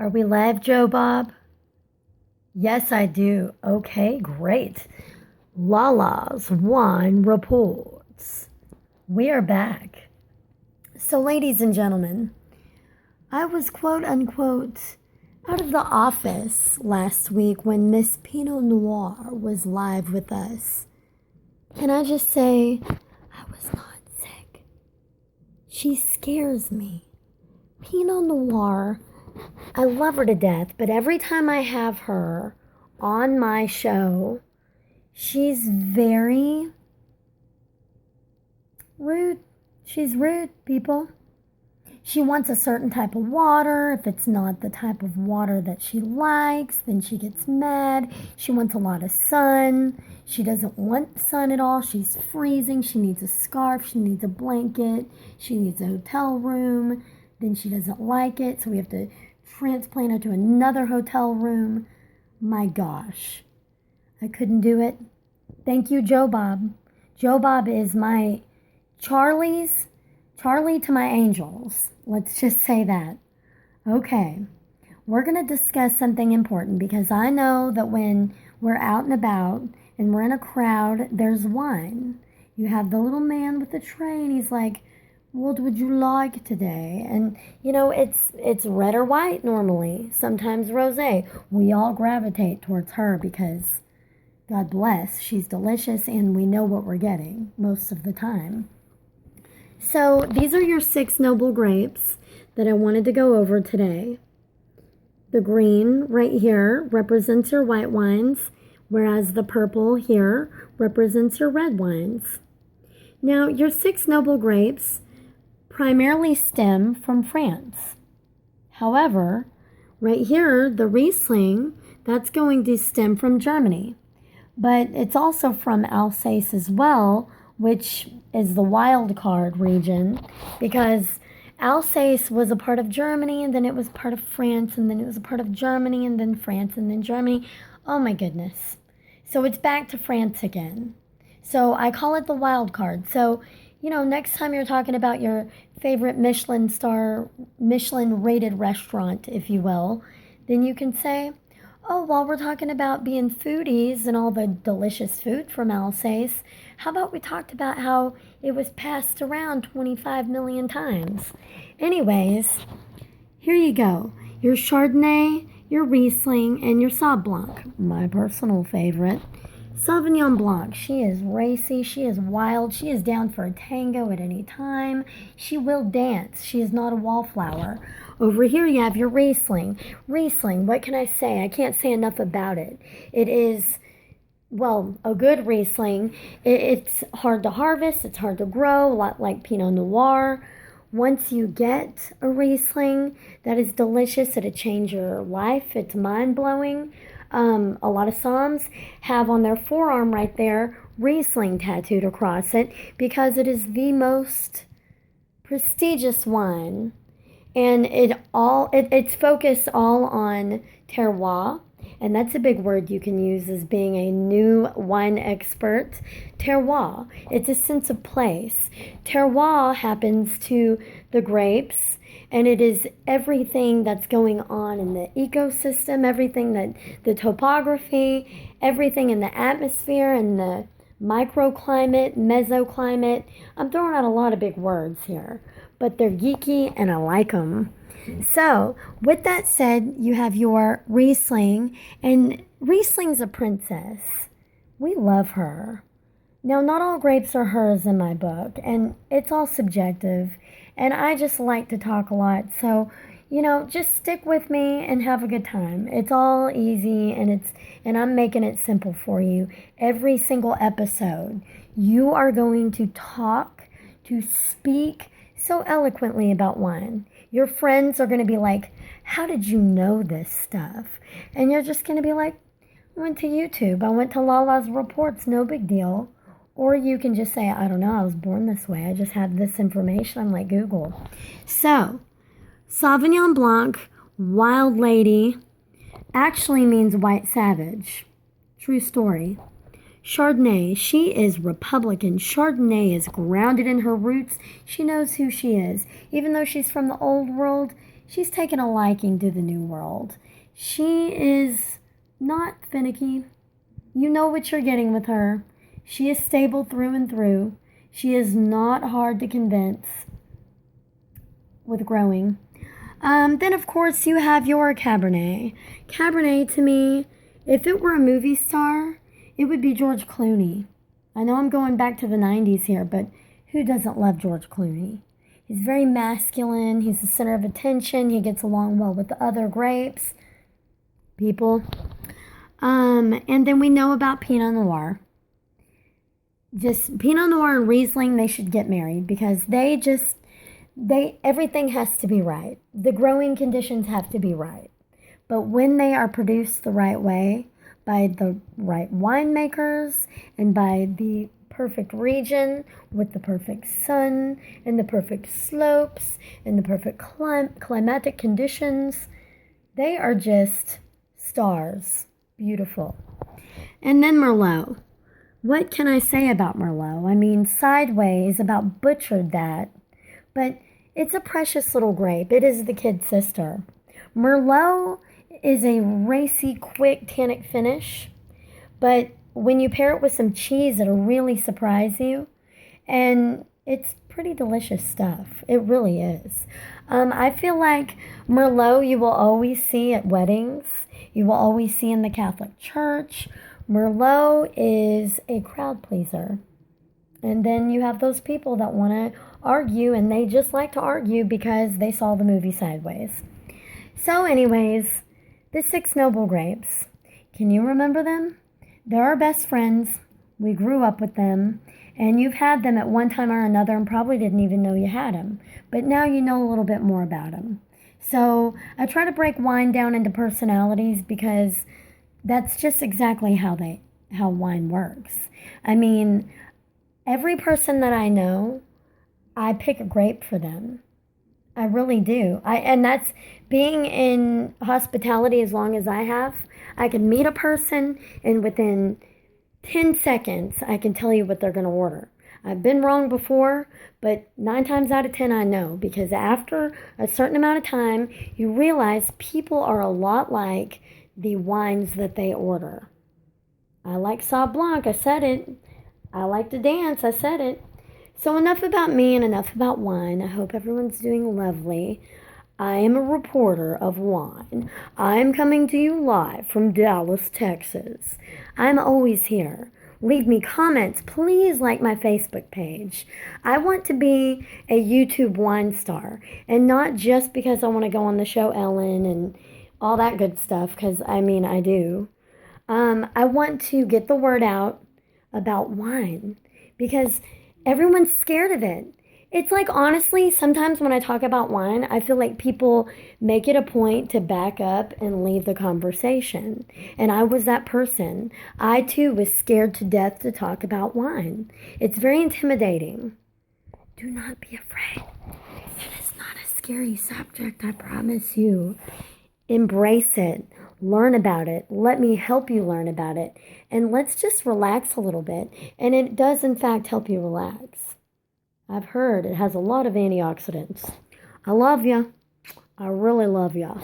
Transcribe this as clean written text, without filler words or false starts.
Are we live, Joe Bob? Yes, I do. Okay, great. LaLa's Wine Reports. We are back. So, ladies and gentlemen, I was quote unquote out of the office last week when Miss Pinot Noir was live with us. Can I just say, I was not sick. She scares me. Pinot Noir, I love her to death, but every time I have her on my show, she's very rude. She's rude, people. She wants a certain type of water. If it's not the type of water that she likes, then she gets mad. She wants a lot of sun. She doesn't want sun at all. She's freezing. She needs a scarf. She needs a blanket. She needs a hotel room. Then she doesn't like it, so we have to transplant her to another hotel room. My gosh, I couldn't do it. Thank you, Joe Bob. Joe Bob is my Charlie to my angels. Let's just say that. Okay, we're going to discuss something important because I know that when we're out and about and we're in a crowd, there's wine. You have the little man with the tray and he's like, what would you like today? And, you know, it's red or white normally, sometimes rosé. We all gravitate towards her because, God bless, she's delicious and we know what we're getting most of the time. So these are your 6 noble grapes that I wanted to go over today. The green right here represents your white wines, whereas the purple here represents your red wines. Now, your 6 noble grapes primarily stem from France. However, right here, the Riesling, that's going to stem from Germany. But it's also from Alsace as well, which is the wild card region, because Alsace was a part of Germany, and then it was part of France, and then it was a part of Germany, and then France, and then Germany. Oh my goodness. So it's back to France again. So I call it the wild card. So, you know, next time you're talking about your favorite Michelin rated restaurant, if you will, then you can say, oh, while we're talking about being foodies and all the delicious food from Alsace, how about we talked about how it was passed around 25 million times? Anyways, here you go. Your Chardonnay, your Riesling, and your Sauv Blanc, my personal favorite. Sauvignon Blanc, she is racy, she is wild, she is down for a tango at any time. She will dance, she is not a wallflower. Over here you have your Riesling. Riesling, what can I say? I can't say enough about it. It is, well, a good Riesling. It's hard to harvest, it's hard to grow, a lot like Pinot Noir. Once you get a Riesling that is delicious, it'll change your life. It's mind-blowing. A lot of Psalms have on their forearm right there Riesling tattooed across it because it is the most prestigious wine, and it's focused all on terroir, and that's a big word you can use as being a new wine expert. Terroir, it's a sense of place. Terroir happens to the grapes, and it is everything that's going on in the ecosystem, everything that the topography, everything in the atmosphere and the microclimate, mesoclimate. I'm throwing out a lot of big words here, but they're geeky and I like them. So, with that said, you have your Riesling, and Riesling's a princess. We love her. Now, not all grapes are hers in my book, and it's all subjective, and I just like to talk a lot, so, you know, just stick with me and have a good time. It's all easy, and I'm making it simple for you. Every single episode, you are going to speak so eloquently about wine. Your friends are going to be like, how did you know this stuff? And you're just going to be like, I went to YouTube. I went to LaLa's Reports. No big deal. Or you can just say, I don't know, I was born this way. I just have this information. I'm like Google. So, Sauvignon Blanc, Wild Lady, actually means white savage. True story. Chardonnay, she is Republican. Chardonnay is grounded in her roots. She knows who she is. Even though she's from the old world, She's taken a liking to the new world. She is not finicky. You know what you're getting with her. She is stable through and through. She is not hard to convince with growing. Then, of course, you have your Cabernet. Cabernet, to me, if it were a movie star, it would be George Clooney. I know I'm going back to the 90s here, but who doesn't love George Clooney? He's very masculine. He's the center of attention. He gets along well with the other grapes people. And then we know about Pinot Noir. Just Pinot Noir and Riesling, they should get married because everything has to be right. The growing conditions have to be right. But when they are produced the right way, by the right winemakers and by the perfect region with the perfect sun and the perfect slopes and the perfect climatic conditions, they are just stars. Beautiful. And then Merlot. What can I say about Merlot? I mean, Sideways about butchered that, but it's a precious little grape. It is the kid sister. Merlot is a racy, quick, tannic finish, but when you pair it with some cheese, it'll really surprise you, and it's pretty delicious stuff. It really is. I feel like Merlot you will always see at weddings. You will always see in the Catholic Church. Merlot is a crowd pleaser. And then you have those people that want to argue, and they just like to argue because they saw the movie Sideways. So anyways, the 6 noble grapes. Can you remember them? They're our best friends. We grew up with them. And you've had them at one time or another and probably didn't even know you had them. But now you know a little bit more about them. So I try to break wine down into personalities because that's just exactly how wine works. I mean, every person that I know, I pick a grape for them. I really do. And that's being in hospitality as long as I have. I can meet a person and within 10 seconds, I can tell you what they're going to order. I've been wrong before, but 9 times out of 10 I know, because after a certain amount of time, you realize people are a lot like the wines that they order. I like Sauv Blanc, I said it. I like to dance, I said it. So enough about me and enough about wine. I hope everyone's doing lovely. I am a reporter of wine. I'm coming to you live from Dallas, Texas. I'm always here. Leave me comments. Please like my Facebook page. I want to be a YouTube wine star, and not just because I want to go on the show Ellen and all that good stuff, because I mean I do. I want to get the word out about wine because everyone's scared of it. It's like, honestly, sometimes when I talk about wine, I feel like people make it a point to back up and leave the conversation. And I was that person. I, too, was scared to death to talk about wine. It's very intimidating. Do not be afraid. It is not a scary subject, I promise you. Embrace it. Learn about it. Let me help you learn about it. And let's just relax a little bit. And it does, in fact, help you relax. I've heard it has a lot of antioxidants. I love ya. I really love ya.